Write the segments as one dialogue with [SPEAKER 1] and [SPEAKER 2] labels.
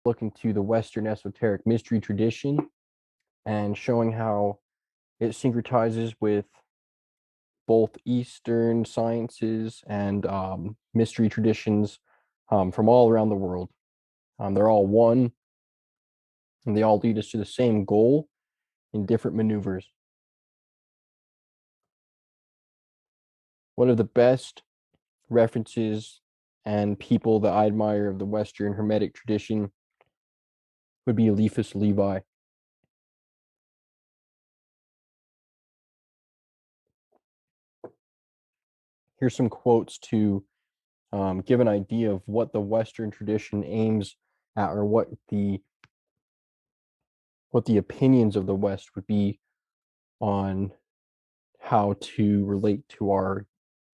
[SPEAKER 1] looking to the Western esoteric mystery tradition and showing how it syncretizes with both Eastern sciences and mystery traditions from all around the world. They're all one, and they all lead us to the same goal in different maneuvers. One of the best references and people that I admire of the Western Hermetic tradition would be Eliphas Levi. Here's some quotes to give an idea of what the Western tradition aims at, or what the opinions of the West would be on how to relate to our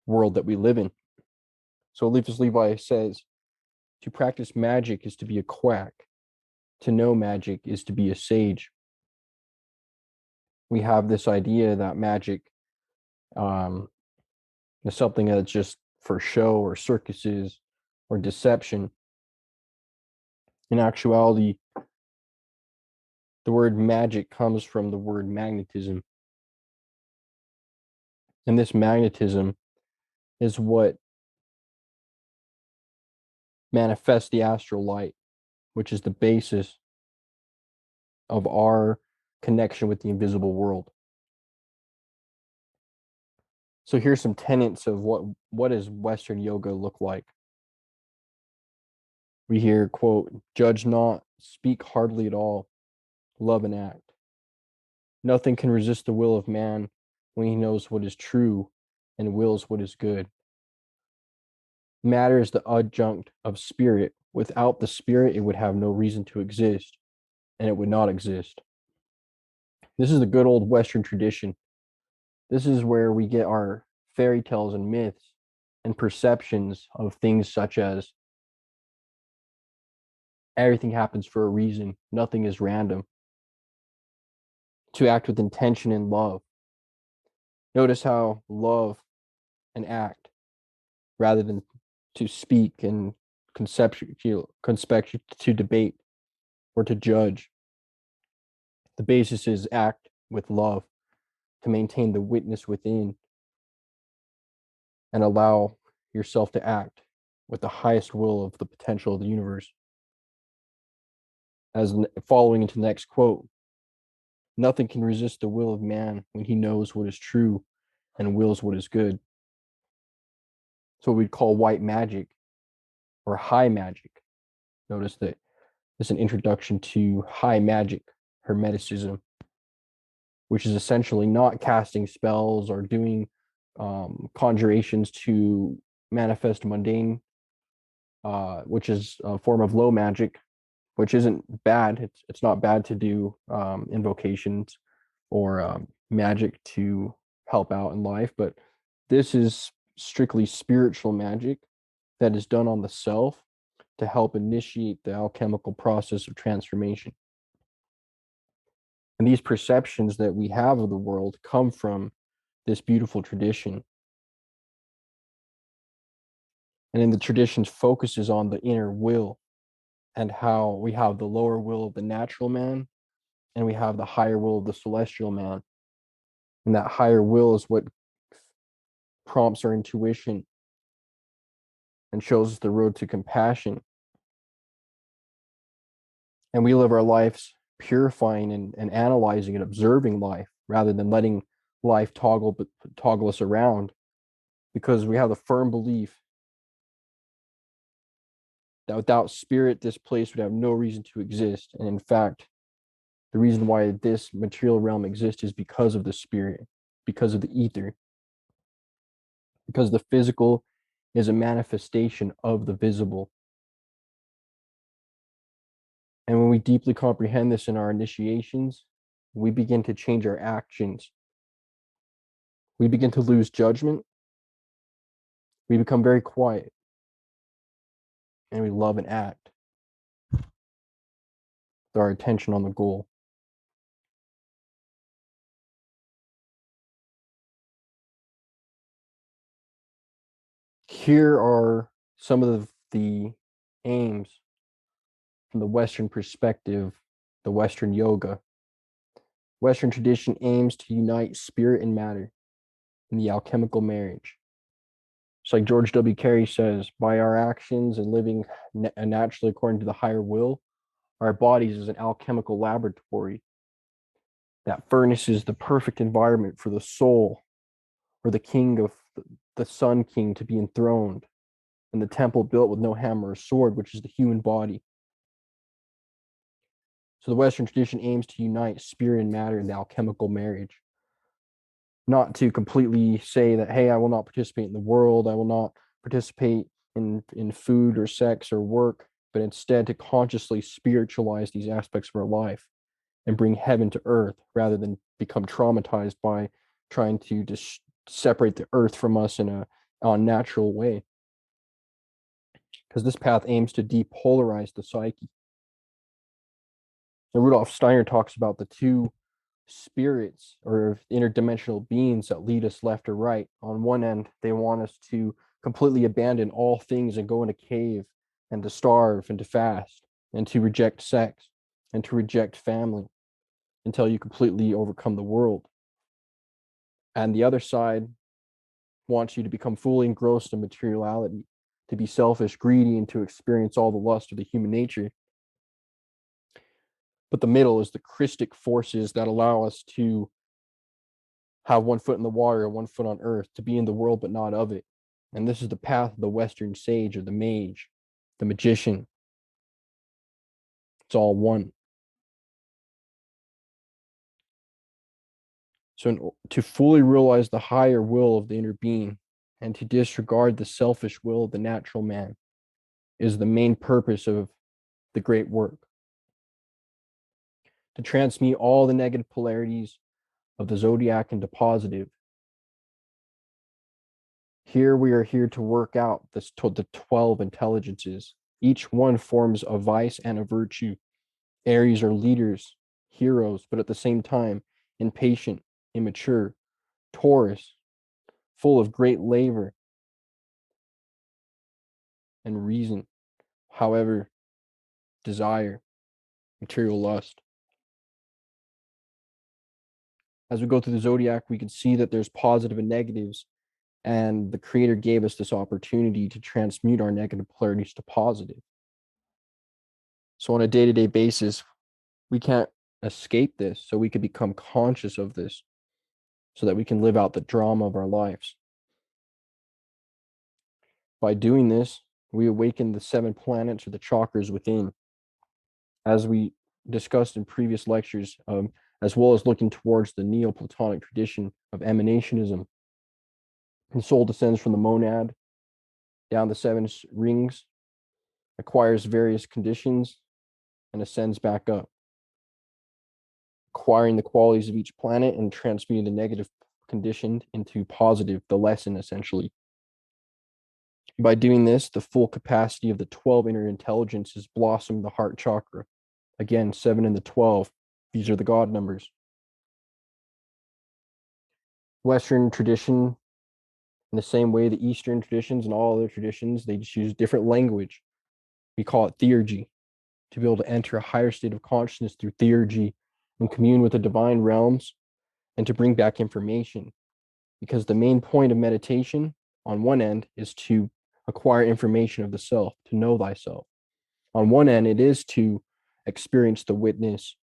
[SPEAKER 1] world that we live in. So Eliphas Levi says, to practice magic is to be a quack. To know magic is to be a sage. We have this idea that magic is something that's just for show or circuses or deception. In actuality, the word magic comes from the word magnetism. And this magnetism is what manifests the astral light, which is the basis of our connection with the invisible world. So here's some tenets of what does Western yoga look like. We hear, quote, judge not, speak hardly at all, love and act. Nothing can resist the will of man when he knows what is true and wills what is good. Matter is the adjunct of spirit. Without the spirit, it would have no reason to exist, and it would not exist. This is the good old Western tradition. This is where we get our fairy tales and myths and perceptions of things such as everything happens for a reason, nothing is random, to act with intention and love. Notice how love and act, rather than to speak and to debate or to judge. The basis is act with love to maintain the witness within and allow yourself to act with the highest will of the potential of the universe. As following into the next quote, nothing can resist the will of man when he knows what is true and wills what is good. So what we'd call white magic or high magic. Notice that it's an introduction to high magic, hermeticism, which is essentially not casting spells or doing conjurations to manifest mundane, which is a form of low magic, which isn't bad. It's not bad to do invocations or magic to help out in life, but this is strictly spiritual magic that is done on the self to help initiate the alchemical process of transformation. And these perceptions that we have of the world come from this beautiful tradition. And in the traditions focuses on the inner will and how we have the lower will of the natural man and we have the higher will of the celestial man. And that higher will is what prompts our intuition and shows us the road to compassion. And we live our lives purifying and analyzing and observing life rather than letting life toggle us around, because we have the firm belief that without spirit, this place would have no reason to exist. And in fact, the reason why this material realm exists is because of the spirit, because of the ether, because the physical is a manifestation of the visible. And when we deeply comprehend this in our initiations, we begin to change our actions. We begin to lose judgment. We become very quiet. And we love and act with our attention on the goal. Here are some of the aims from the Western perspective, the Western yoga. Western tradition aims to unite spirit and matter in the alchemical marriage. It's like George W. Carey says, by our actions and living naturally according to the higher will, our bodies is an alchemical laboratory that furnishes the perfect environment for the soul or the king of the sun king to be enthroned, and the temple built with no hammer or sword, which is the human body. So the Western tradition aims to unite spirit and matter in the alchemical marriage, not to completely say that, hey, I will not participate in the world, I will not participate in food or sex or work, but instead to consciously spiritualize these aspects of our life and bring heaven to earth rather than become traumatized by trying to just separate the earth from us in a unnatural way. Because this path aims to depolarize the psyche. And Rudolf Steiner talks about the two spirits or interdimensional beings that lead us left or right. On one end, they want us to completely abandon all things and go in a cave and to starve and to fast and to reject sex and to reject family until you completely overcome the world. And the other side wants you to become fully engrossed in materiality, to be selfish, greedy, and to experience all the lust of the human nature. But the middle is the Christic forces that allow us to have one foot in the water and one foot on earth, to be in the world but not of it. And this is the path of the Western sage or the mage, the magician. It's all one. So to fully realize the higher will of the inner being and to disregard the selfish will of the natural man is the main purpose of the great work. To transmute all the negative polarities of the zodiac into positive. Here we are here to work out the 12 intelligences. Each one forms a vice and a virtue. Aries are leaders, heroes, but at the same time, impatient, immature. Taurus, full of great labor and reason. However, desire, material lust. As we go through the zodiac, we can see that there's positive and negatives, and the creator gave us this opportunity to transmute our negative polarities to positive. So on a day-to-day basis, we can't escape this, so we can become conscious of this so that we can live out the drama of our lives. By doing this, we awaken the 7 planets or the chakras within, as we discussed in previous lectures, as well as looking towards the Neoplatonic tradition of emanationism. The soul descends from the monad down the 7 rings, acquires various conditions, and ascends back up, acquiring the qualities of each planet and transmuting the negative conditioned into positive, the lesson essentially. By doing this, the full capacity of the 12 inner intelligences blossom the heart chakra. Again, 7 and the 12, these are the God numbers. Western tradition, in the same way the Eastern traditions and all other traditions, they just use different language. We call it Theurgy, to be able to enter a higher state of consciousness through Theurgy and commune with the divine realms and to bring back information. Because the main point of meditation on one end is to acquire information of the self, to know thyself. On one end, it is to experience the witness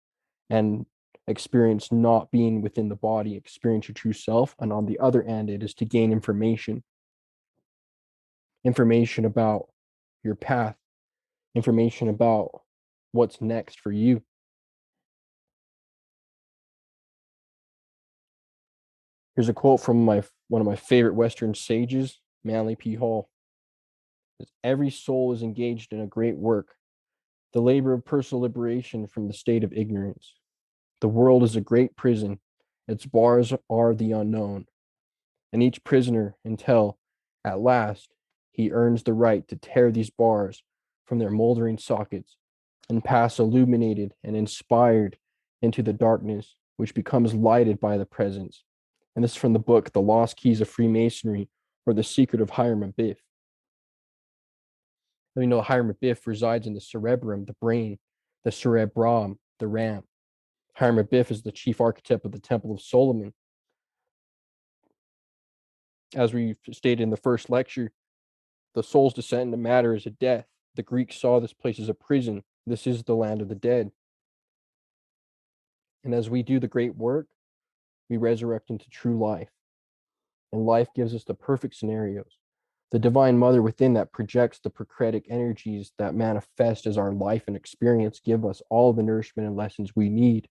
[SPEAKER 1] and experience not being within the body, experience your true self. And on the other end, it is to gain information about your path, information about what's next for you. Here's a quote from one of my favorite Western sages, Manly P. Hall. Every soul is engaged in a great work, the labor of personal liberation from the state of ignorance. The world is a great prison. Its bars are the unknown. And each prisoner, until, at last, he earns the right to tear these bars from their moldering sockets and pass illuminated and inspired into the darkness, which becomes lighted by the presence. And this is from the book, The Lost Keys of Freemasonry, or The Secret of Hiram Abiff. We know Hermeticism resides in the cerebrum, the brain, the cerebrum, the RAM. Hermeticism is the chief architect of the Temple of Solomon. As we stated in the first lecture, the soul's descent into matter is a death. The Greeks saw this place as a prison. This is the land of the dead. And as we do the great work, we resurrect into true life. And life gives us the perfect scenarios. The Divine Mother within that projects the procretic energies that manifest as our life and experience give us all the nourishment and lessons we need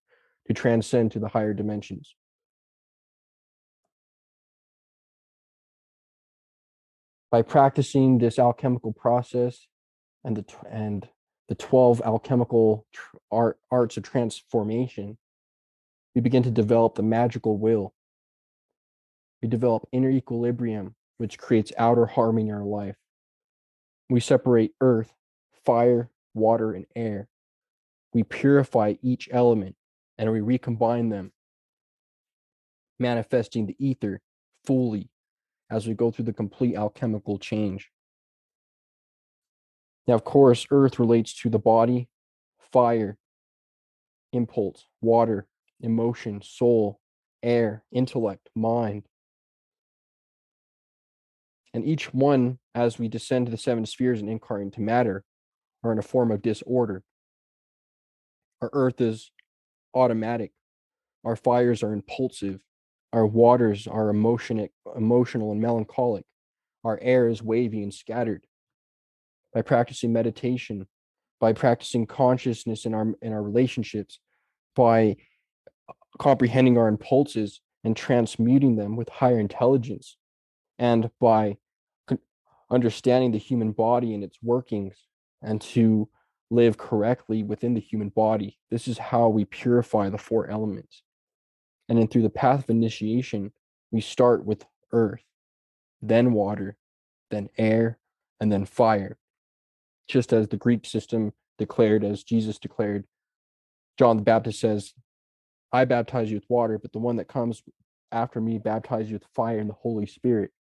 [SPEAKER 1] to transcend to the higher dimensions. By practicing this alchemical process and the 12 alchemical arts of transformation, we begin to develop the magical will. We develop inner equilibrium, which creates outer harmony in our life. We separate earth, fire, water, and air. We purify each element and we recombine them, manifesting the ether fully as we go through the complete alchemical change. Now, of course, earth relates to the body, fire, impulse, water, emotion, soul, air, intellect, mind. And each one, as we descend to the seven spheres and incarnate into matter, are in a form of disorder. Our earth is automatic. Our fires are impulsive. Our waters are emotional and melancholic. Our air is wavy and scattered. By practicing meditation, by practicing consciousness in our relationships, by comprehending our impulses and transmuting them with higher intelligence, and by understanding the human body and its workings, and to live correctly within the human body. This is how we purify the four elements. And then through the path of initiation, we start with earth, then water, then air, and then fire. Just as the Greek system declared, as Jesus declared, John the Baptist says, I baptize you with water, but the one that comes after me baptizes you with fire and the Holy Spirit.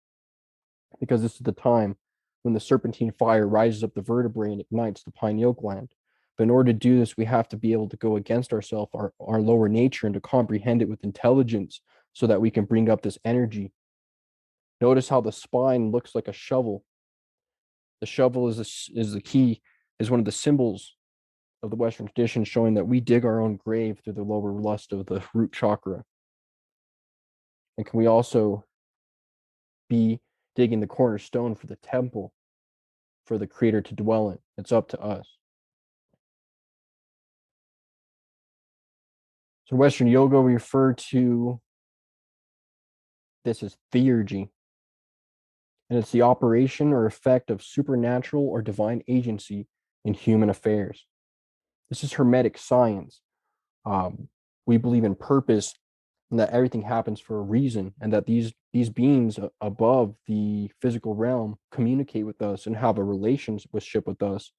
[SPEAKER 1] Because this is the time when the serpentine fire rises up the vertebrae and ignites the pineal gland. But in order to do this, we have to be able to go against ourselves, our lower nature, and to comprehend it with intelligence so that we can bring up this energy. Notice how the spine looks like a shovel. The shovel is the key, is one of the symbols of the Western tradition, showing that we dig our own grave through the lower lust of the root chakra. And can we also be digging the cornerstone for the temple for the creator to dwell in? It's up to us. So Western yoga, we refer to this as theurgy, and it's the operation or effect of supernatural or divine agency in human affairs. This is Hermetic science. We believe in purpose and that everything happens for a reason, and that these beings above the physical realm communicate with us and have a relationship with us,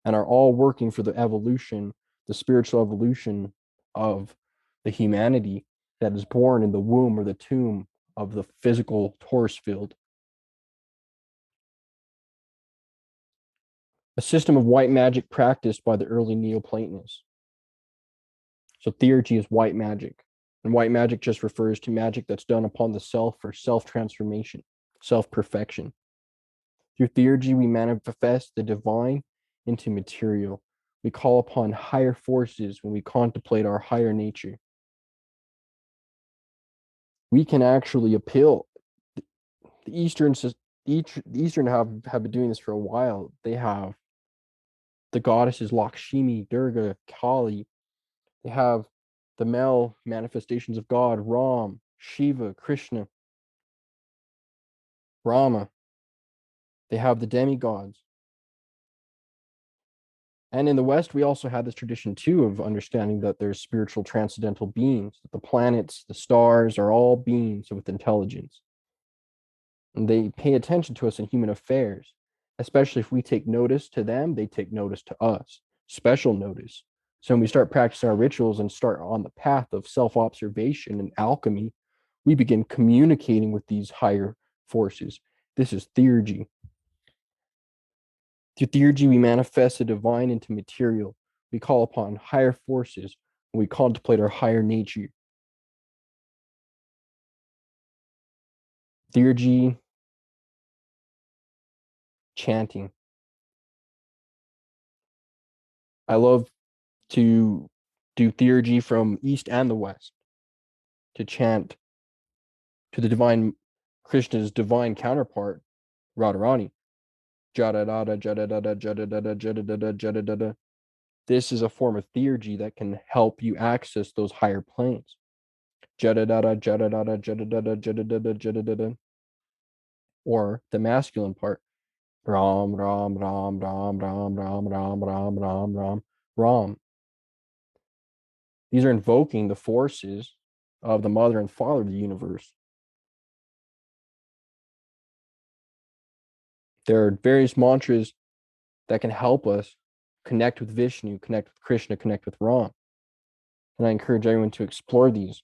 [SPEAKER 1] and are all working for the evolution, the spiritual evolution of the humanity that is born in the womb or the tomb of the physical torus field. A system of white magic practiced by the early Neoplatonists. So theurgy is white magic. And white magic just refers to magic that's done upon the self for self-transformation, self-perfection. Through theurgy, we manifest the divine into material. We call upon higher forces when we contemplate our higher nature. We can actually appeal. The Eastern have been doing this for a while. They have the goddesses Lakshmi, Durga, Kali. They have the male manifestations of God, Ram, Shiva, Krishna, Brahma. They have the demigods. And in the West, we also have this tradition too of understanding that there's spiritual transcendental beings, that the planets, the stars are all beings with intelligence. And they pay attention to us in human affairs, especially if we take notice to them, they take notice to us, special notice. So when we start practicing our rituals and start on the path of self-observation and alchemy, we begin communicating with these higher forces. This is theurgy. Through theurgy, we manifest the divine into material. We call upon higher forces when we contemplate our higher nature. Theurgy, chanting. I love to do theurgy from east and the west, to chant to the divine Krishna's divine counterpart, Radharani. Jada-dada, jada-dada, jada-dada, jada-dada, jada-dada. This is a form of theurgy that can help you access those higher planes. Jada-dada, jada-dada, jada-dada, jada-dada, jada-dada. Or the masculine part. Ram, Ram, Ram, Ram, Ram, Ram, Ram, Ram, Ram, Ram, Ram. These are invoking the forces of the mother and father of the universe. There are various mantras that can help us connect with Vishnu, connect with Krishna, connect with Ram. And I encourage everyone to explore these.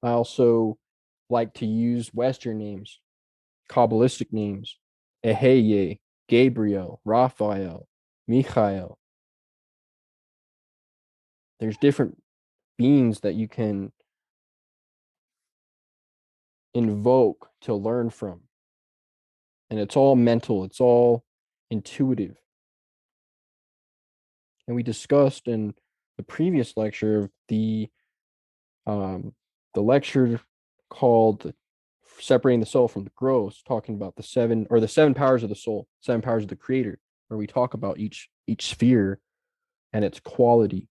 [SPEAKER 1] I also like to use Western names, Kabbalistic names, Eheye, Gabriel, Raphael, Michael. There's different beings that you can invoke to learn from. And it's all mental, it's all intuitive. And we discussed in the previous lecture of the lecture called Separating the Soul from the Gross, talking about the seven powers of the soul, seven powers of the creator, where we talk about each sphere and its quality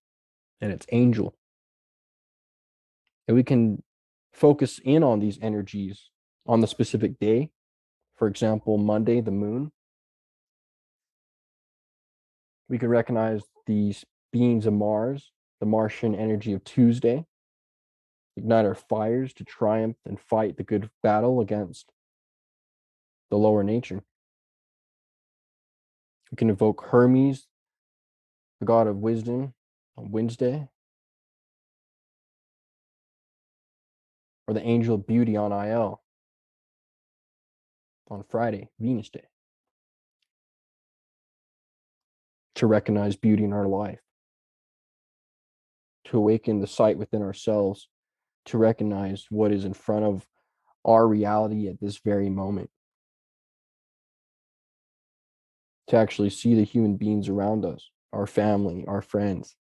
[SPEAKER 1] and its angel. And we can focus in on these energies on the specific day. For example, Monday, the moon. We could recognize these beings of Mars, the Martian energy of Tuesday, ignite our fires to triumph and fight the good battle against the lower nature. We can invoke Hermes, the god of wisdom, on Wednesday, or the angel of beauty on IL on Friday, Venus Day, to recognize beauty in our life, to awaken the sight within ourselves, to recognize what is in front of our reality at this very moment, to actually see the human beings around us, our family, our friends,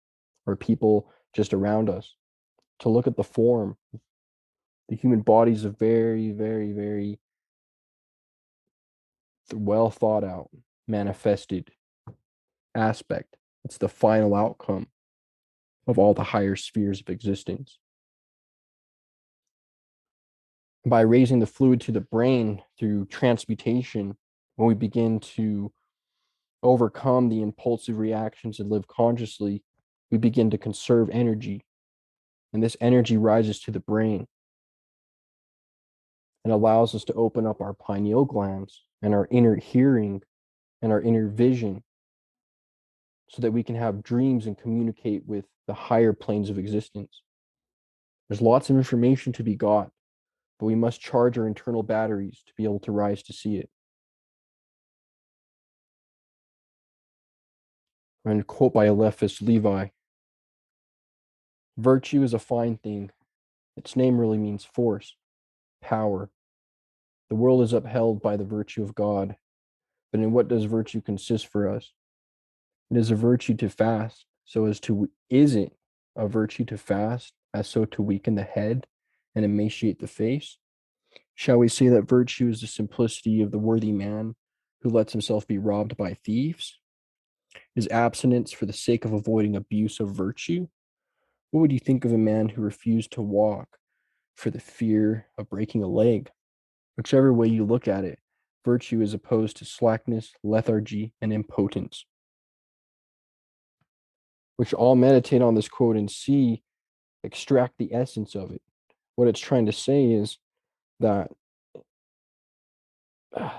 [SPEAKER 1] or people just around us, to look at the form. The human body is a very, very, very well thought out, manifested aspect. It's the final outcome of all the higher spheres of existence. By raising the fluid to the brain through transmutation, when we begin to overcome the impulsive reactions and live consciously, we begin to conserve energy. And this energy rises to the brain and allows us to open up our pineal glands and our inner hearing and our inner vision so that we can have dreams and communicate with the higher planes of existence. There's lots of information to be got, but we must charge our internal batteries to be able to rise to see it. And quote by Eliphas Levi: virtue is a fine thing. Its name really means force, power. The world is upheld by the virtue of God. But in what does virtue consist for us? It is a virtue to fast, so as to, is it a virtue to fast as so to weaken the head and emaciate the face? Shall we say that virtue is the simplicity of the worthy man who lets himself be robbed by thieves? Is abstinence for the sake of avoiding abuse of virtue? What would you think of a man who refused to walk for the fear of breaking a leg? Whichever way you look at it, virtue is opposed to slackness, lethargy, and impotence. We should all meditate on this quote and see, extract the essence of it. What it's trying to say is that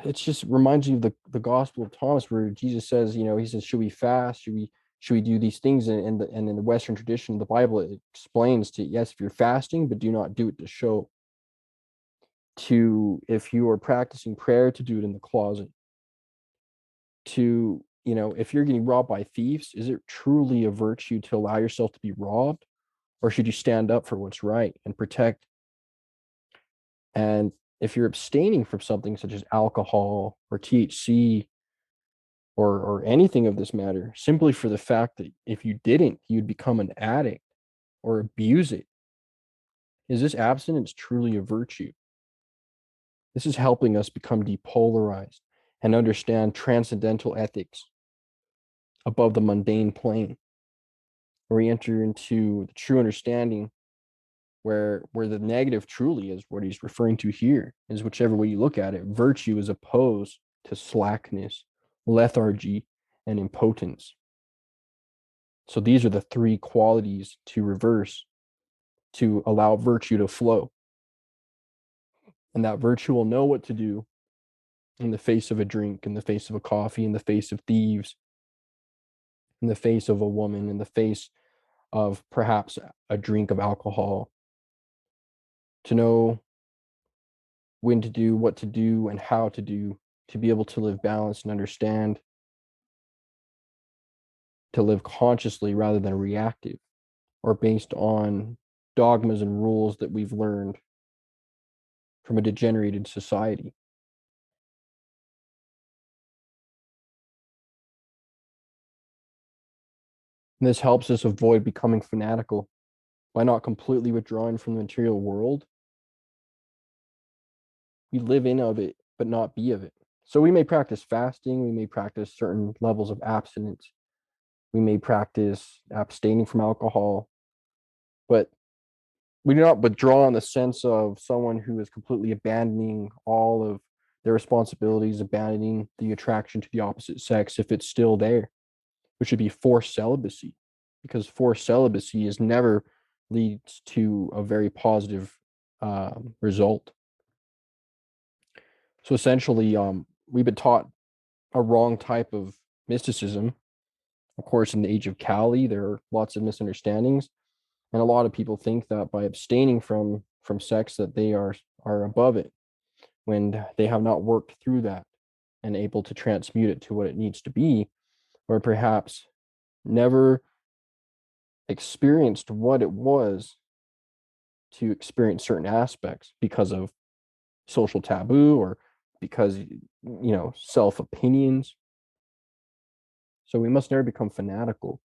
[SPEAKER 1] it just reminds you of the Gospel of Thomas, where Jesus says, he says, should we fast? Should we do these things? And in the Western tradition, the Bible, it explains to, yes, if you're fasting, but do not do it to show. To, if you are practicing prayer, to do it in the closet. to, if you're getting robbed by thieves, is it truly a virtue to allow yourself to be robbed? Or should you stand up for what's right and protect? And if you're abstaining from something such as alcohol or THC or anything of this matter, simply for the fact that if you didn't, you'd become an addict or abuse it, is this abstinence truly a virtue? This is helping us become depolarized and understand transcendental ethics above the mundane plane, where we enter into the true understanding where the negative truly is what he's referring to here, is whichever way you look at it, virtue is opposed to slackness, lethargy, and impotence. So these are the three qualities to reverse to allow virtue to flow. And that virtue will know what to do in the face of a drink, in the face of a coffee, in the face of thieves, in the face of a woman, in the face of perhaps a drink of alcohol, to know when to do, what to do, and how to do, to be able to live balanced and understand, to live consciously rather than reactive or based on dogmas and rules that we've learned from a degenerated society. And this helps us avoid becoming fanatical by not completely withdrawing from the material world. We live in of it, but not be of it. So we may practice fasting, we may practice certain levels of abstinence, we may practice abstaining from alcohol, but we do not withdraw in the sense of someone who is completely abandoning all of their responsibilities, abandoning the attraction to the opposite sex if it's still there, which would be forced celibacy, because forced celibacy is never leads to a very positive result. So essentially, we've been taught a wrong type of mysticism. Of course, in the age of Kali, there are lots of misunderstandings, and a lot of people think that by abstaining from sex that they are above it, when they have not worked through that and able to transmute it to what it needs to be, or perhaps never experienced what it was to experience certain aspects because of social taboo or because self opinions. So we must never become fanatical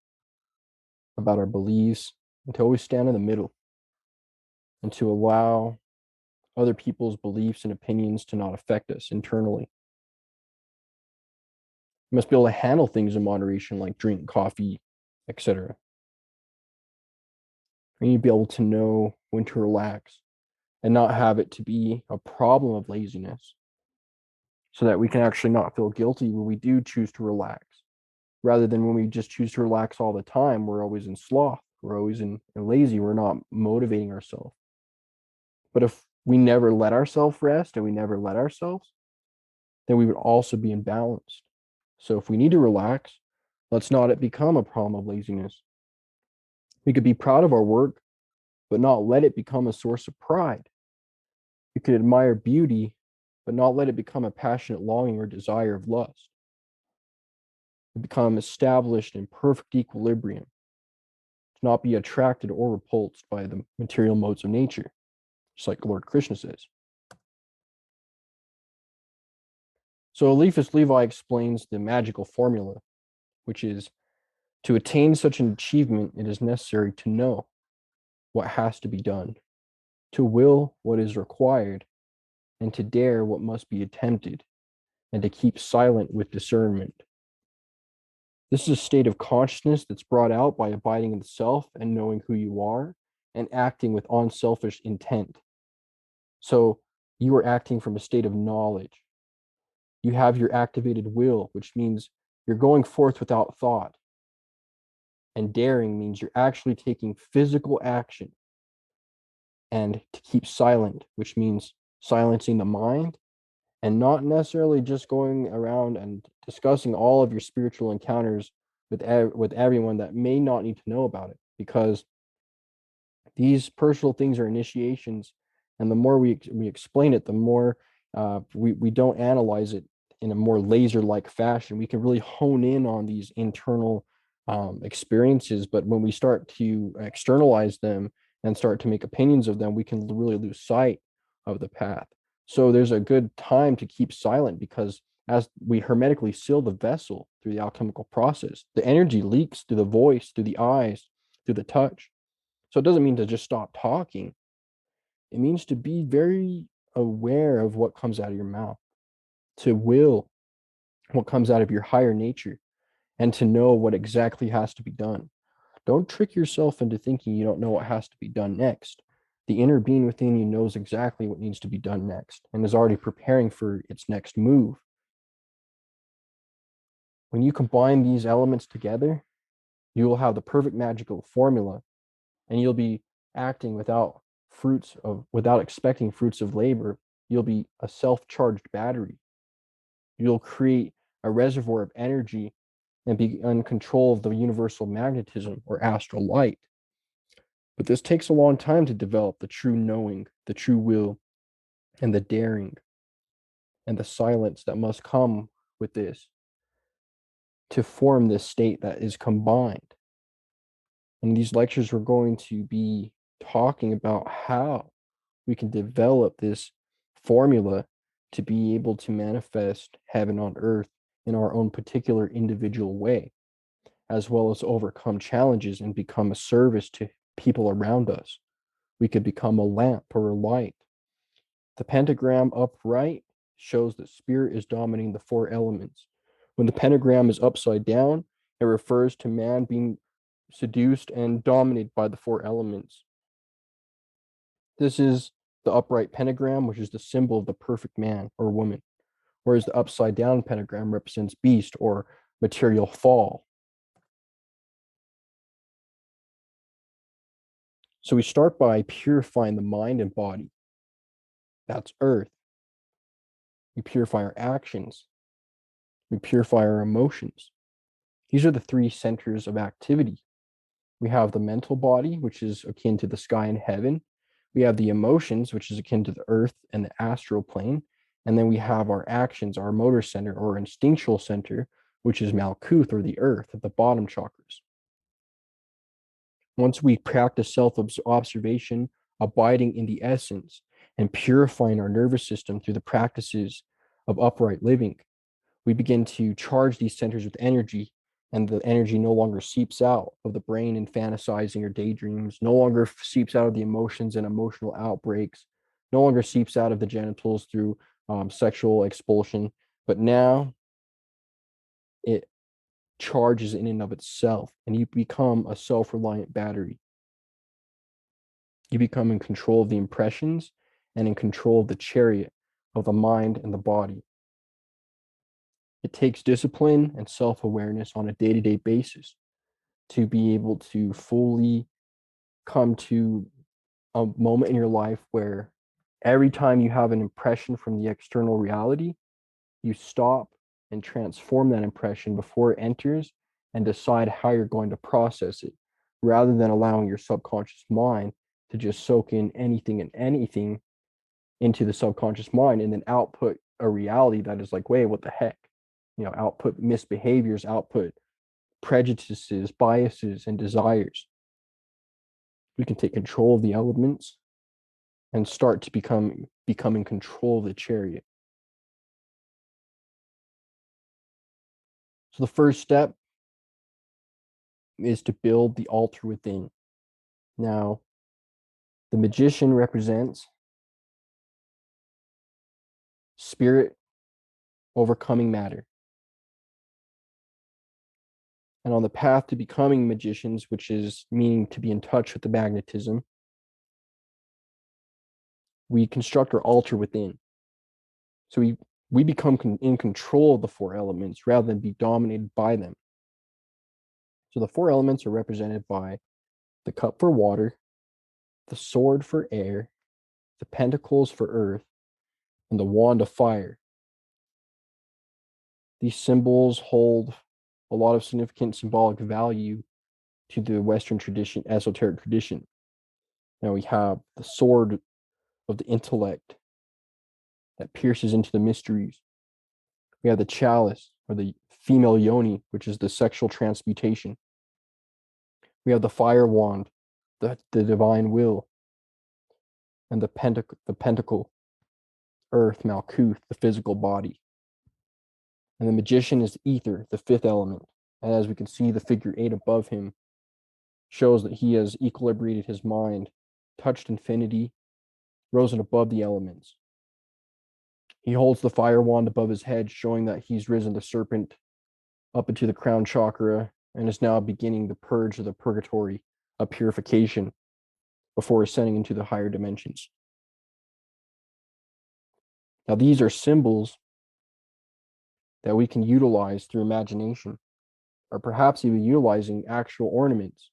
[SPEAKER 1] about our beliefs and to always stand in the middle and to allow other people's beliefs and opinions to not affect us internally. We must be able to handle things in moderation, like drink coffee, etc. We need to be able to know when to relax and not have it to be a problem of laziness, so that we can actually not feel guilty when we do choose to relax, rather than when we just choose to relax all the time, we're always in sloth, we're always in lazy, we're not motivating ourselves. But if we never let ourselves rest and we never let ourselves, then we would also be imbalanced. So if we need to relax, let's not it become a problem of laziness. We could be proud of our work, but not let it become a source of pride. We could admire beauty, but not let it become a passionate longing or desire of lust. We become established in perfect equilibrium, to not be attracted or repulsed by the material modes of nature, just like Lord Krishna says. So Eliphas Levi explains the magical formula, which is, to attain such an achievement, it is necessary to know what has to be done, to will what is required, and to dare what must be attempted, and to keep silent with discernment. This is a state of consciousness that's brought out by abiding in the self and knowing who you are and acting with unselfish intent. So you are acting from a state of knowledge. You have your activated will, which means you're going forth without thought. And daring means you're actually taking physical action. And to keep silent, which means silencing the mind and not necessarily just going around and discussing all of your spiritual encounters with everyone that may not need to know about it, because these personal things are initiations, and the more we explain it, the more we don't analyze it in a more laser-like fashion. We can really hone in on these internal experiences, but when we start to externalize them and start to make opinions of them, we can really lose sight of the path. So there's a good time to keep silent, because as we hermetically seal the vessel through the alchemical process, the energy leaks through the voice, through the eyes, through the touch. So it doesn't mean to just stop talking. It means to be very aware of what comes out of your mouth, to will what comes out of your higher nature, and to know what exactly has to be done. Don't trick yourself into thinking you don't know what has to be done next. The inner being within you knows exactly what needs to be done next and is already preparing for its next move. When you combine these elements together, you will have the perfect magical formula, and you'll be acting without expecting fruits of labor. You'll be a self-charged battery. You'll create a reservoir of energy and be in control of the universal magnetism or astral light. But this takes a long time to develop the true knowing, the true will, and the daring and the silence that must come with this to form this state that is combined. In these lectures, we're going to be talking about how we can develop this formula to be able to manifest heaven on earth in our own particular individual way, as well as overcome challenges and become a service to people around us. We could become a lamp or a light. The pentagram upright shows that spirit is dominating the four elements. When the pentagram is upside down, it refers to man being seduced and dominated by the four elements. This is the upright pentagram, which is the symbol of the perfect man or woman, whereas the upside down pentagram represents beast or material fall. So we start by purifying the mind and body. That's earth. We purify our actions. We purify our emotions. These are the three centers of activity. We have the mental body, which is akin to the sky and heaven. We have the emotions, which is akin to the earth and the astral plane. And then we have our actions, our motor center or instinctual center, which is Malkuth or the earth at the bottom chakras. Once we practice self-observation, abiding in the essence, and purifying our nervous system through the practices of upright living, we begin to charge these centers with energy, and the energy no longer seeps out of the brain in fantasizing or daydreams, no longer seeps out of the emotions and emotional outbreaks, no longer seeps out of the genitals through sexual expulsion, but now it charges in and of itself, and you become a self-reliant battery. You become in control of the impressions and in control of the chariot of the mind and the body. It takes discipline and self-awareness on a day-to-day basis to be able to fully come to a moment in your life where every time you have an impression from the external reality, you stop and transform that impression before it enters and decide how you're going to process it, rather than allowing your subconscious mind to just soak in anything and anything into the subconscious mind and then output a reality that is like, wait, what the heck? Output misbehaviors, output prejudices, biases, and desires. We can take control of the elements and start to become in control of the chariot. So the first step is to build the altar within. Now, the magician represents spirit overcoming matter. And on the path to becoming magicians, which is meaning to be in touch with the magnetism, we construct our altar within. So we become in control of the four elements rather than be dominated by them. So the four elements are represented by the cup for water, the sword for air, the pentacles for earth, and the wand of fire. These symbols hold a lot of significant symbolic value to the Western tradition, esoteric tradition. Now we have the sword of the intellect that pierces into the mysteries. We have the chalice, or the female yoni, which is the sexual transmutation. We have the fire wand, the divine will, and the pentacle, earth, Malkuth, the physical body. And the magician is ether, the fifth element. And as we can see, the figure 8 above him shows that he has equilibrated his mind, touched infinity, risen above the elements. He holds the fire wand above his head, showing that he's risen the serpent up into the crown chakra and is now beginning the purge of the purgatory of purification before ascending into the higher dimensions. Now, these are symbols that we can utilize through imagination, or perhaps even utilizing actual ornaments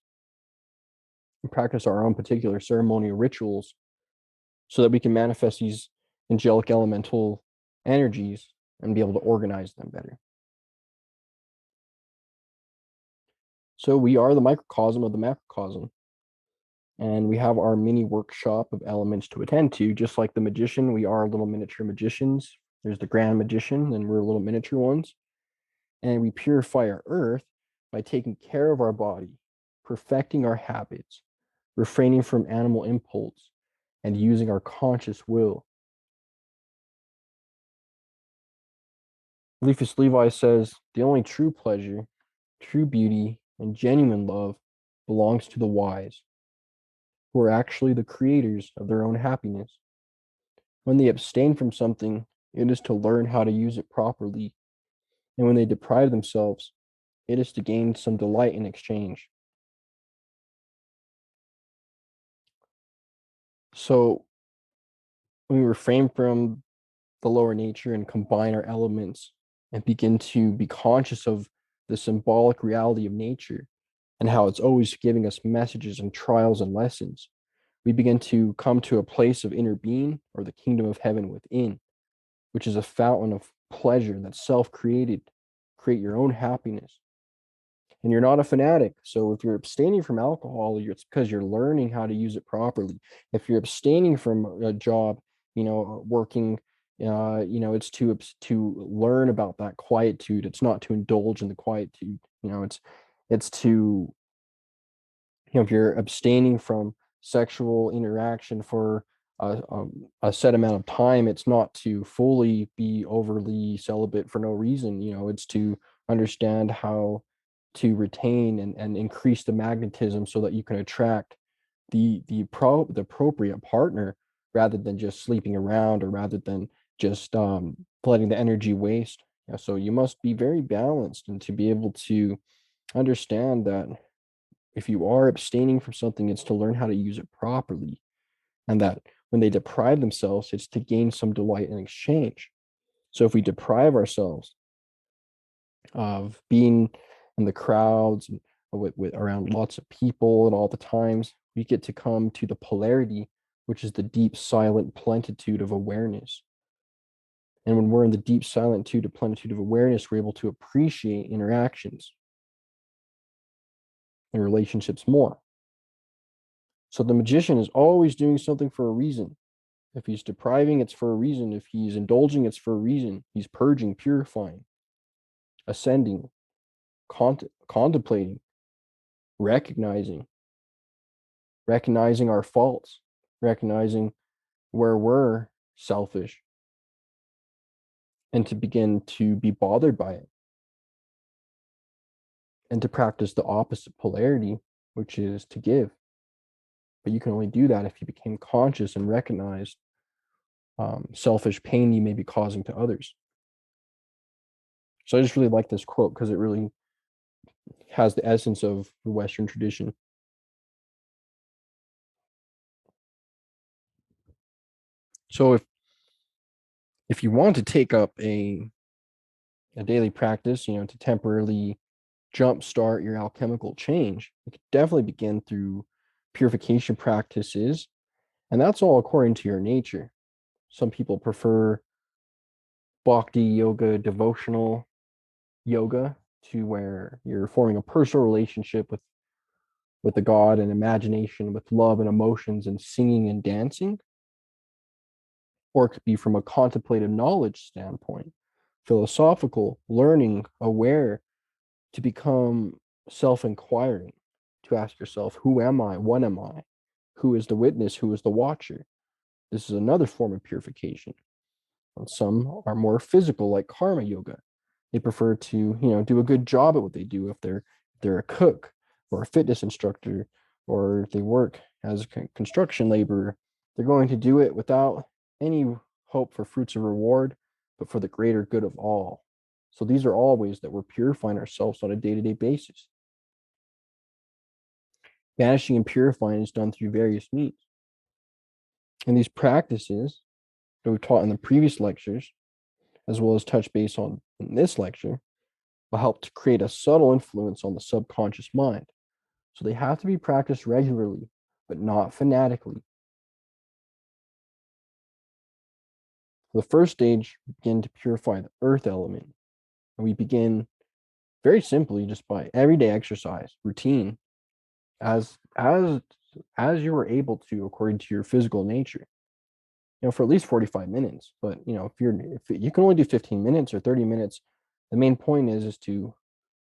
[SPEAKER 1] and practice our own particular ceremonial rituals so that we can manifest these angelic elemental energies and be able to organize them better. So we are the microcosm of the macrocosm. And we have our mini workshop of elements to attend to. Just like the magician, we are little miniature magicians. There's the grand magician, and we're little miniature ones. And we purify our earth by taking care of our body, perfecting our habits, refraining from animal impulse, and using our conscious will. Eliphas Levi says, the only true pleasure, true beauty, and genuine love belongs to the wise, who are actually the creators of their own happiness. When they abstain from something, it is to learn how to use it properly. And when they deprive themselves, it is to gain some delight in exchange. So when we refrain from the lower nature and combine our elements and begin to be conscious of the symbolic reality of nature and how it's always giving us messages and trials and lessons, we begin to come to a place of inner being, or the kingdom of heaven within, which is a fountain of pleasure that's self-created. Create your own happiness. And you're not a fanatic. So if you're abstaining from alcohol, it's because you're learning how to use it properly. If you're abstaining from a job, working, it's to learn about that quietude. It's not to indulge in the quietude. It's to, if you're abstaining from sexual interaction for a set amount of time, it's not to fully be overly celibate for no reason. It's to understand how to retain and increase the magnetism so that you can attract the appropriate partner, rather than just sleeping around, or rather than just letting the energy waste. So you must be very balanced, and to be able to understand that if you are abstaining from something, it's to learn how to use it properly. And that when they deprive themselves, it's to gain some delight in exchange. So if we deprive ourselves of being in the crowds and with around lots of people and all the times, we get to come to the polarity, which is the deep, silent plenitude of awareness. And when we're in the deep, silent plenitude of awareness, we're able to appreciate interactions and relationships more. So the magician is always doing something for a reason. If he's depriving, it's for a reason. If he's indulging, it's for a reason. He's purging, purifying, ascending, contemplating, recognizing our faults, recognizing where we're selfish, and to begin to be bothered by it, and to practice the opposite polarity, which is to give. But you can only do that if you became conscious and recognized selfish pain you may be causing to others. So I just really like this quote because it really has the essence of the Western tradition. So if you want to take up a daily practice, to temporarily jumpstart your alchemical change, you could definitely begin through purification practices, and that's all according to your nature. Some people prefer bhakti yoga, devotional yoga, to where you're forming a personal relationship with the god and imagination, with love and emotions and singing and dancing. Or it could be from a contemplative knowledge standpoint, philosophical, learning, aware, to become self-inquiring, to ask yourself, who am I? What am I? Who is the witness? Who is the watcher? This is another form of purification. And some are more physical, like karma yoga. They prefer to, do a good job at what they do. If they're a cook or a fitness instructor, or if they work as a construction laborer, they're going to do it without any hope for fruits of reward, but for the greater good of all. So these are all ways that we're purifying ourselves on a day-to-day basis. Banishing and purifying is done through various means. And these practices that we taught in the previous lectures, as well as touch base on in this lecture, will help to create a subtle influence on the subconscious mind. So they have to be practiced regularly, but not fanatically. For the first stage, we begin to purify the earth element. And we begin very simply just by everyday exercise, routine, as you were able to according to your physical nature. For at least 45 minutes. But if you can only do 15 minutes or 30 minutes, the main point is to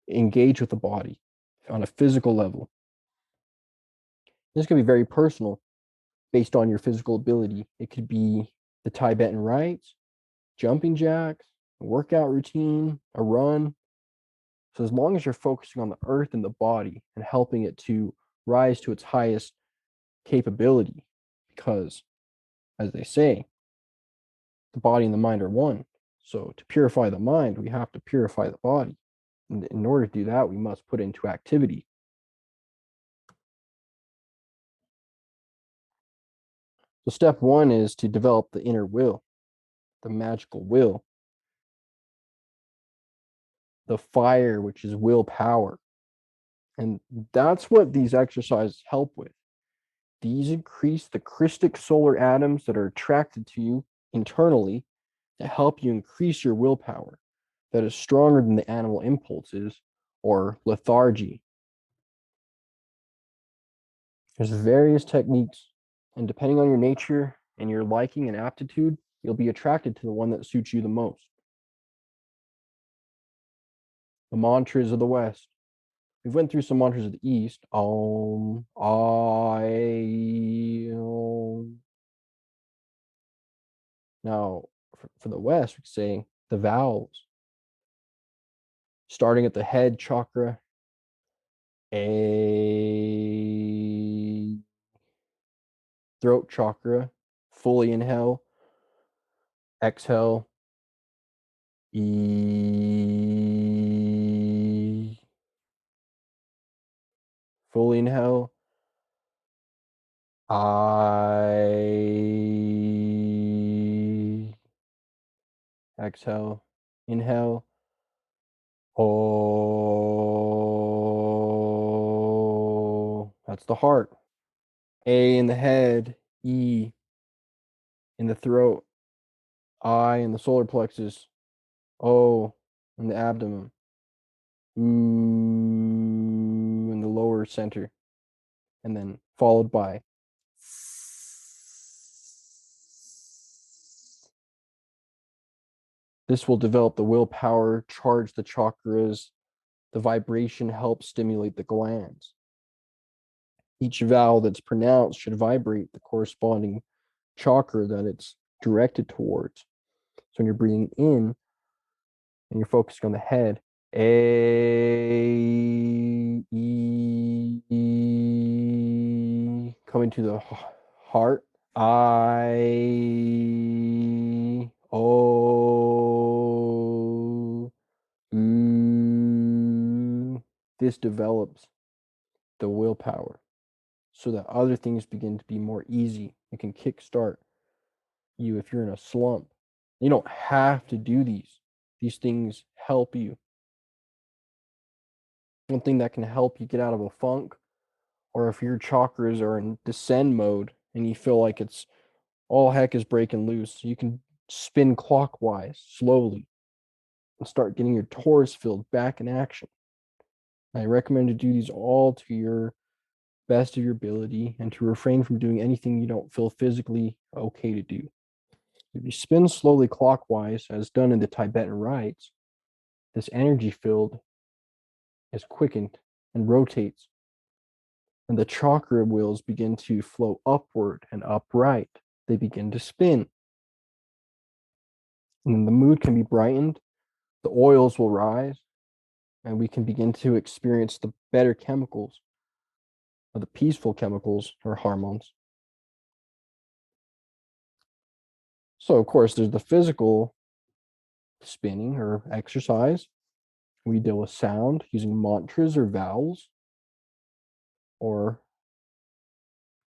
[SPEAKER 1] engage with the body on a physical level. This can be very personal based on your physical ability. It could be the Tibetan rites, jumping jacks, a workout routine, a run. So as long as you're focusing on the earth and the body and helping it to rise to its highest capability, because as they say, the body and the mind are one. So to purify the mind, we have to purify the body. And in order to do that, we must put into activity. So step one is to develop the inner will, the magical will, the fire, which is willpower. And that's what these exercises help with. These increase the crystic solar atoms that are attracted to you internally to help you increase your willpower that is stronger than the animal impulses or lethargy. There's various techniques, and depending on your nature and your liking and aptitude, you'll be attracted to the one that suits you the most. The mantras of the West. We've went through some mantras of the East. Om, I, Om. Now, for the West, we could say the vowels, starting at the head chakra, A, throat chakra, fully inhale, exhale, E, fully inhale, I, exhale, inhale, O, that's the heart. A in the head, E in the throat, I in the solar plexus, O in the abdomen, U in the lower center, and then followed by this will develop the willpower, charge the chakras. The vibration helps stimulate the glands. Each vowel that's pronounced should vibrate the corresponding chakra that it's directed towards. So when you're breathing in and you're focusing on the head, A, E, coming to the heart, I, O, U. This develops the willpower so that other things begin to be more easy. It can kickstart you if you're in a slump. You don't have to do these. These things help you. One thing that can help you get out of a funk, or if your chakras are in descend mode and you feel like it's all heck is breaking loose, you can spin clockwise slowly and start getting your torus field back in action. I recommend to do these all to your best of your ability and to refrain from doing anything you don't feel physically okay to do. If you spin slowly clockwise, as done in the Tibetan rites, this energy field is quickened and rotates, and the chakra wheels begin to flow upward and upright. They begin to spin. And then the mood can be brightened, the oils will rise, and we can begin to experience the better chemicals, or the peaceful chemicals or hormones. So, of course, there's the physical spinning or exercise. We deal with sound using mantras or vowels, or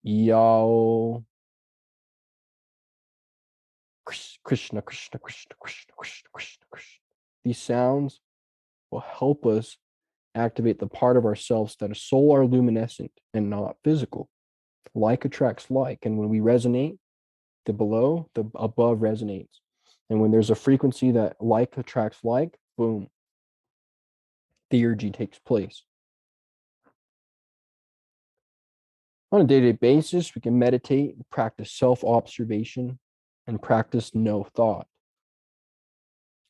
[SPEAKER 1] Yao, Krishna, Krishna, Krishna, Krishna, Krishna, Krishna, Krishna. These sounds will help us activate the part of ourselves that is solar luminescent and not physical. Like attracts like, and when we resonate, the below, the above resonates. And when there's a frequency that like attracts like, boom, Theurgy takes place. On a day-to-day basis, we can meditate, practice self-observation, and practice no thought,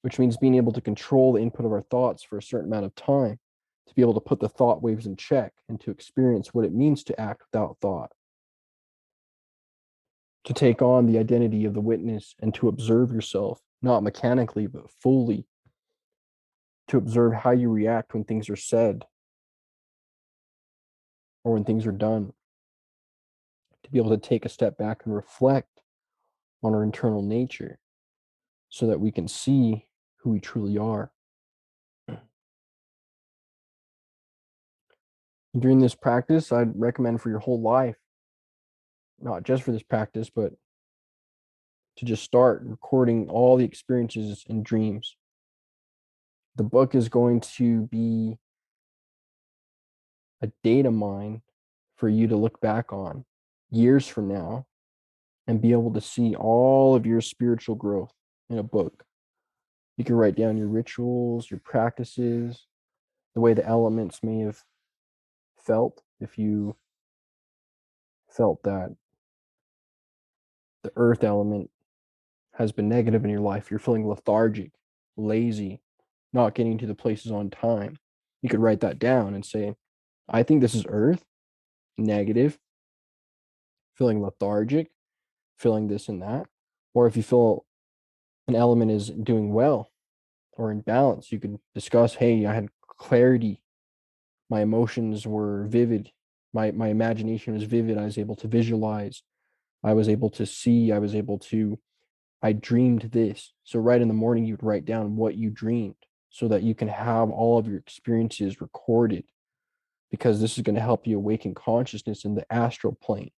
[SPEAKER 1] which means being able to control the input of our thoughts for a certain amount of time, to be able to put the thought waves in check and to experience what it means to act without thought, to take on the identity of the witness and to observe yourself, not mechanically, but fully, to observe how you react when things are said or when things are done, to be able to take a step back and reflect on our internal nature so that we can see who we truly are. During this practice, I'd recommend for your whole life, not just for this practice, but to just start recording all the experiences and dreams. The book is going to be a data mine for you to look back on years from now and be able to see all of your spiritual growth in a book. You can write down your rituals, your practices, the way the elements may have felt if you felt that the earth element has been negative in your life, you're feeling lethargic, lazy, not getting to the places on time. You could write that down and say, I think this is earth, negative, feeling lethargic, feeling this and that. Or if you feel an element is doing well or in balance, you could discuss, hey, I had clarity. My emotions were vivid. My imagination was vivid. I was able to visualize. I was able to see. I dreamed this. So right in the morning, you'd write down what you dreamed so that you can have all of your experiences recorded, because this is going to help you awaken consciousness in the astral plane.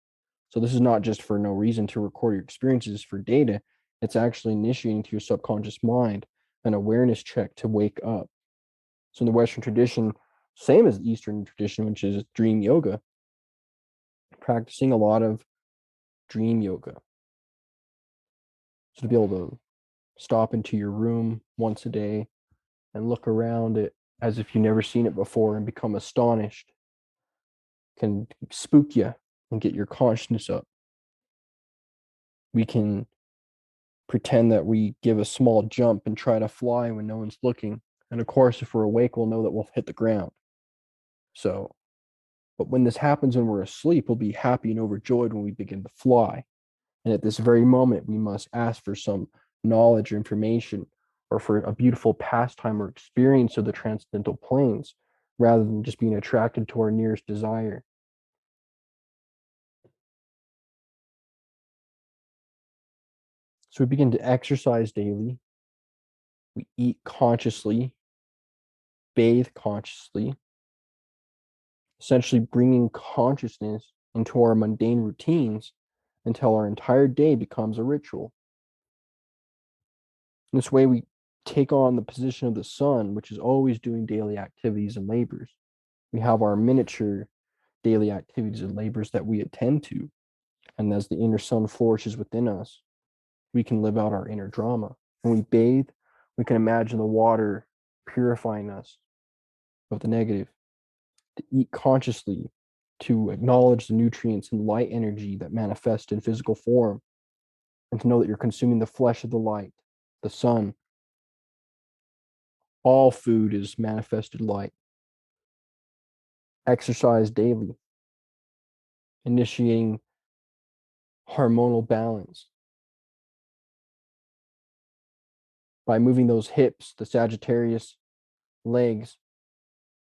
[SPEAKER 1] So this is not just for no reason to record your experiences for data. It's actually initiating to your subconscious mind an awareness check to wake up. So in the Western tradition, same as the Eastern tradition, which is dream yoga, practicing a lot of dream yoga. So to be able to stop into your room once a day and look around it as if you've never seen it before and become astonished can spook you and get your consciousness up. We can pretend that we give a small jump and try to fly when no one's looking. And of course, if we're awake, we'll know that we'll hit the ground. So, but when this happens when we're asleep, we'll be happy and overjoyed when we begin to fly. And at this very moment, we must ask for some knowledge or information, or for a beautiful pastime or experience of the transcendental planes, rather than just being attracted to our nearest desire. So we begin to exercise daily. We eat consciously, bathe consciously, essentially bringing consciousness into our mundane routines until our entire day becomes a ritual. In this way, we take on the position of the sun, which is always doing daily activities and labors. We have our miniature daily activities and labors that we attend to. And as the inner sun flourishes within us, we can live out our inner drama. When we bathe, we can imagine the water purifying us of the negative. To eat consciously, to acknowledge the nutrients and light energy that manifest in physical form. and to know that you're consuming the flesh of the light, the sun. All food is manifested light. Exercise daily, initiating hormonal balance by moving those hips, the Sagittarius legs,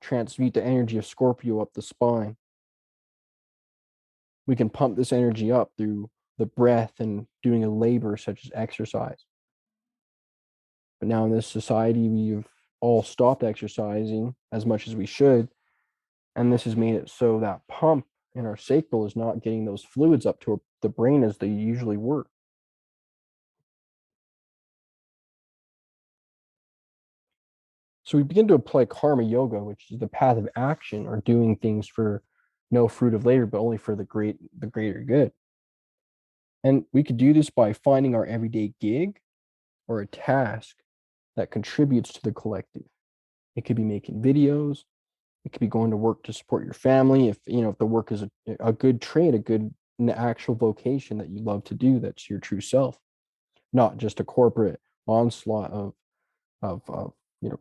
[SPEAKER 1] transmute the energy of Scorpio up the spine. We can pump this energy up through the breath and doing a labor such as exercise. But now in this society, we've all stopped exercising as much as we should. And this has made it so that pump in our sacral is not getting those fluids up to the brain as they usually were. So we begin to apply karma yoga, which is the path of action or doing things for no fruit of labor, but only for the greater good. And we could do this by finding our everyday gig or a task that contributes to the collective. It could be making videos. It could be going to work to support your family. If if the work is a good trade, a good an actual vocation that you love to do, that's your true self, not just a corporate onslaught of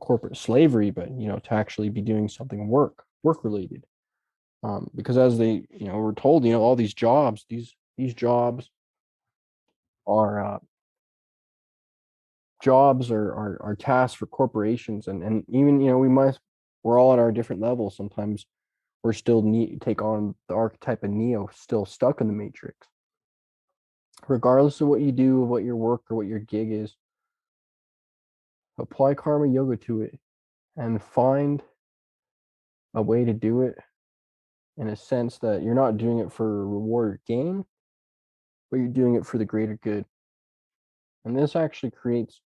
[SPEAKER 1] corporate slavery, but to actually be doing something work related. Because as they we're told, all these jobs, these are uh, jobs are tasks for corporations, and even we're all at our different levels. Sometimes we're still take on the archetype of Neo, still stuck in the matrix. Regardless of what you do, what your work or what your gig is, apply karma yoga to it and find a way to do it in a sense that you're not doing it for reward or gain, but you're doing it for the greater good. And this actually creates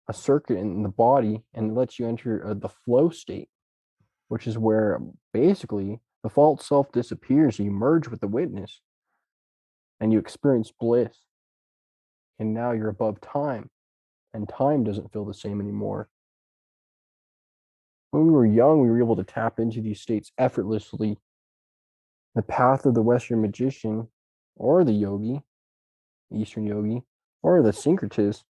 [SPEAKER 1] a circuit in the body and lets you enter the flow state, which is where basically the false self disappears. You merge with the witness and you experience bliss. And now you're above time, and time doesn't feel the same anymore. When we were young, we were able to tap into these states effortlessly. The path of the Western magician or the yogi, Eastern yogi, or the syncretist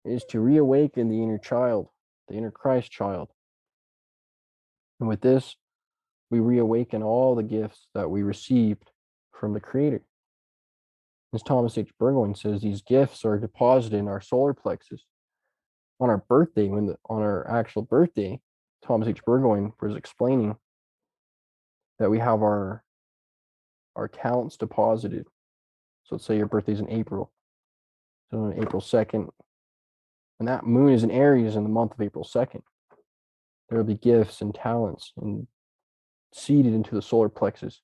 [SPEAKER 1] is to reawaken the inner child, the inner Christ child. And with this, we reawaken all the gifts that we received from the Creator. As Thomas H. Burgoyne says, these gifts are deposited in our solar plexus. On our birthday, on our actual birthday, Thomas H. Burgoyne was explaining that we have our talents deposited. So let's say your birthday's in April. So on April 2nd, and that moon is in Aries in the month of April 2nd, there will be gifts and talents and seeded into the solar plexus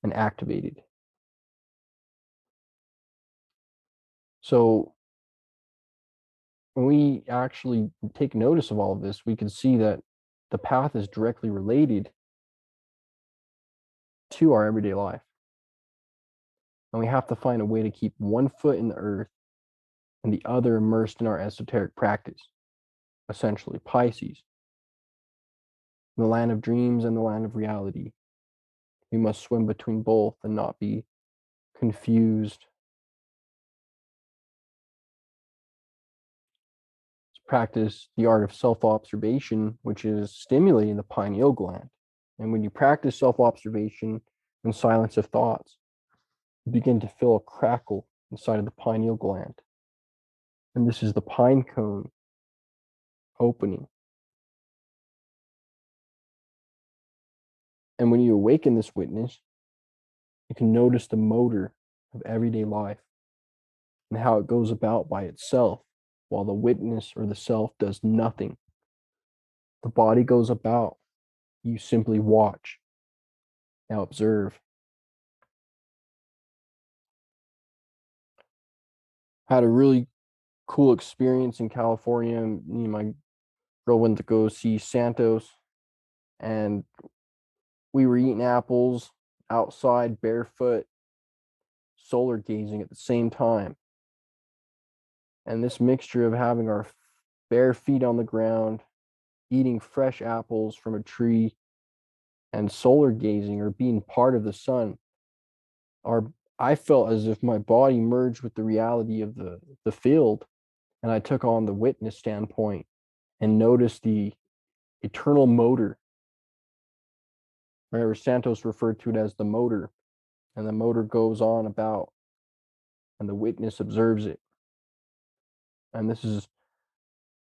[SPEAKER 1] and activated. So when we actually take notice of all of this, we can see that the path is directly related to our everyday life. And we have to find a way to keep one foot in the earth and the other immersed in our esoteric practice, essentially Pisces, the land of dreams and the land of reality. We must swim between both and not be confused. Practice the art of self-observation, which is stimulating the pineal gland. And when you practice self-observation and silence of thoughts, you begin to feel a crackle inside of the pineal gland. And this is the pine cone opening. And when you awaken this witness, you can notice the motor of everyday life and how it goes about by itself while the witness or the self does nothing. The body goes about, you simply watch. Now observe. Had a really cool experience in California. Me and my girl went to go see Santos, and we were eating apples outside barefoot, solar gazing at the same time. And this mixture of having our bare feet on the ground, eating fresh apples from a tree, and solar gazing or being part of the sun, our I felt as if my body merged with the reality of the field, and I took on the witness standpoint and noticed the eternal motor. Remember, Santos referred to it as the motor, and the motor goes on about, and the witness observes it. And this is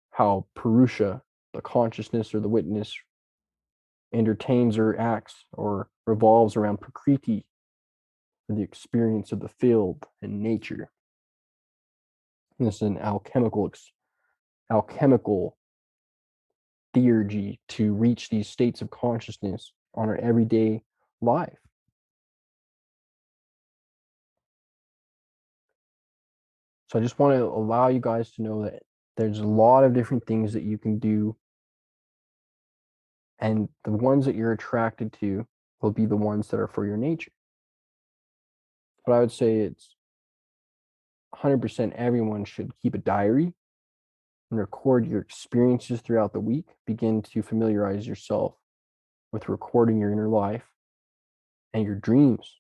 [SPEAKER 1] how Purusha, the consciousness or the witness, entertains or acts or revolves around Prakriti, or the experience of the field and nature. And this is an alchemical theurgy to reach these states of consciousness on our everyday life. So I just want to allow you guys to know that there's a lot of different things that you can do, and the ones that you're attracted to will be the ones that are for your nature. But I would say it's 100% everyone should keep a diary and record your experiences throughout the week. Begin to familiarize yourself with recording your inner life and your dreams.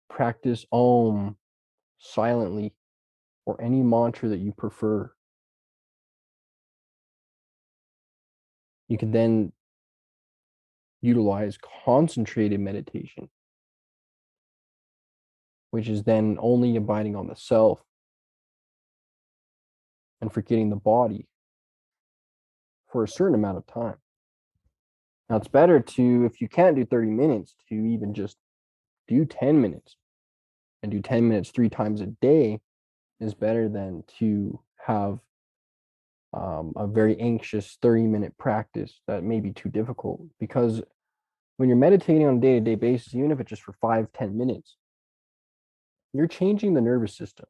[SPEAKER 1] Practice Om silently or any mantra that you prefer. You can then utilize concentrated meditation, which is then only abiding on the self and forgetting the body for a certain amount of time. Now, it's better to, if you can't do 30 minutes, to even just do 10 minutes, and do 10 minutes 3 times a day is better than to have a very anxious 30-minute practice that may be too difficult. Because when you're meditating on a day-to-day basis, even if it's just for 5-10 minutes, you're changing the nervous system.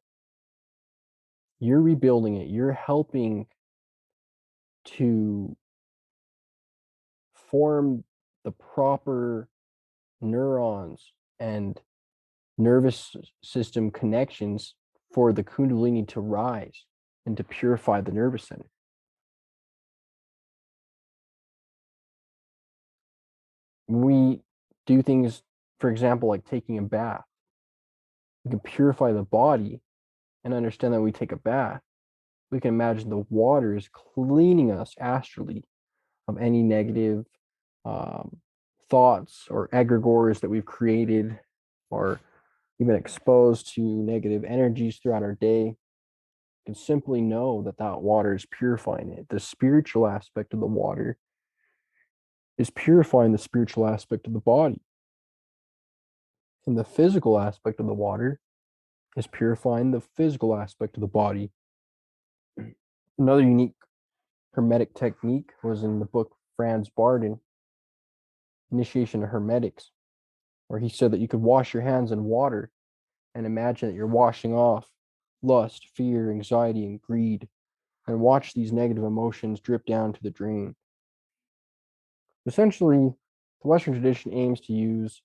[SPEAKER 1] You're rebuilding it. You're helping to form the proper neurons and nervous system connections for the Kundalini to rise and to purify the nervous center. We do things, for example, like taking a bath. We can purify the body and understand that when we take a bath, we can imagine the water is cleaning us astrally of any negative um, thoughts or egregores that we've created, or even exposed to negative energies throughout our day. You can simply know that that water is purifying it. The spiritual aspect of the water is purifying the spiritual aspect of the body. And the physical aspect of the water is purifying the physical aspect of the body. Another unique hermetic technique was in the book Franz Barden, Initiation of Hermetics, where he said that you could wash your hands in water and imagine that you're washing off lust, fear, anxiety, and greed, and watch these negative emotions drip down to the drain. Essentially, the Western tradition aims to use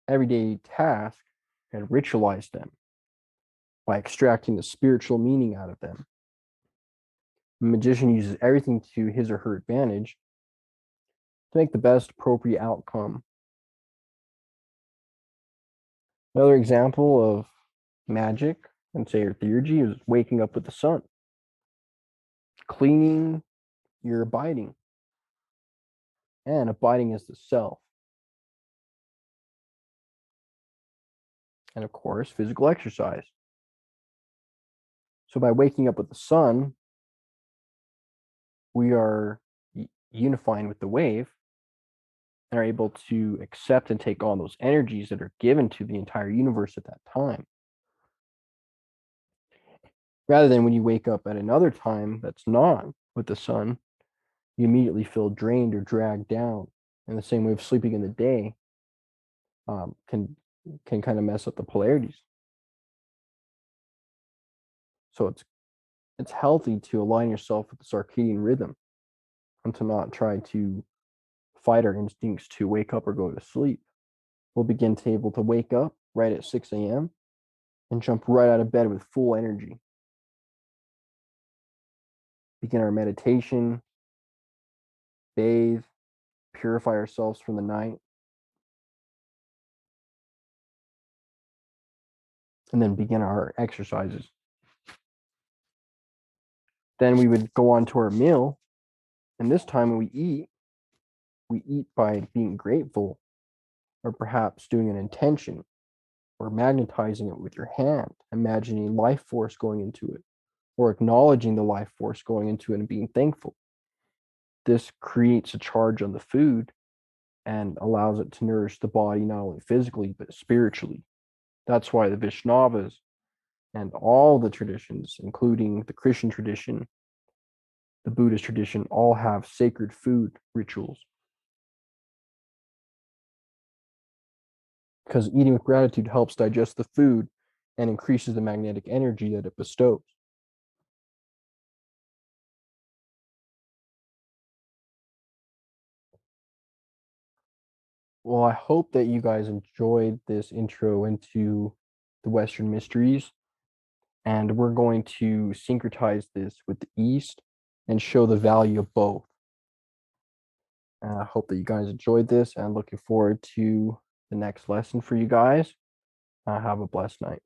[SPEAKER 1] everyday tasks and ritualize them by extracting the spiritual meaning out of them. The magician uses everything to his or her advantage to make the best appropriate outcome. Another example of magic and say your theurgy is waking up with the sun, cleaning your abiding, and abiding is the self. And of course, physical exercise. So by waking up with the sun, we are unifying with the wave and are able to accept and take on those energies that are given to the entire universe at that time. Rather than when you wake up at another time that's not with the sun, you immediately feel drained or dragged down. In the same way of sleeping in the day can kind of mess up the polarities. So it's healthy to align yourself with the circadian rhythm and to not try to fight our instincts to wake up or go to sleep. We'll begin to able to wake up right at 6 a.m. and jump right out of bed with full energy. Begin our meditation, bathe, purify ourselves from the night. and then begin our exercises. Then we would go on to our meal, and this time when we eat by being grateful, or perhaps doing an intention, or magnetizing it with your hand, imagining life force going into it, or acknowledging the life force going into it and being thankful. This creates a charge on the food and allows it to nourish the body not only physically but spiritually. That's why the Vaishnavas and all the traditions, including the Christian tradition, the Buddhist tradition, all have sacred food rituals. Because eating with gratitude helps digest the food and increases the magnetic energy that it bestows. Well, I hope that you guys enjoyed this intro into the Western mysteries, and we're going to syncretize this with the East and show the value of both. And I hope that you guys enjoyed this, and looking forward to the next lesson for you guys. Have a blessed night.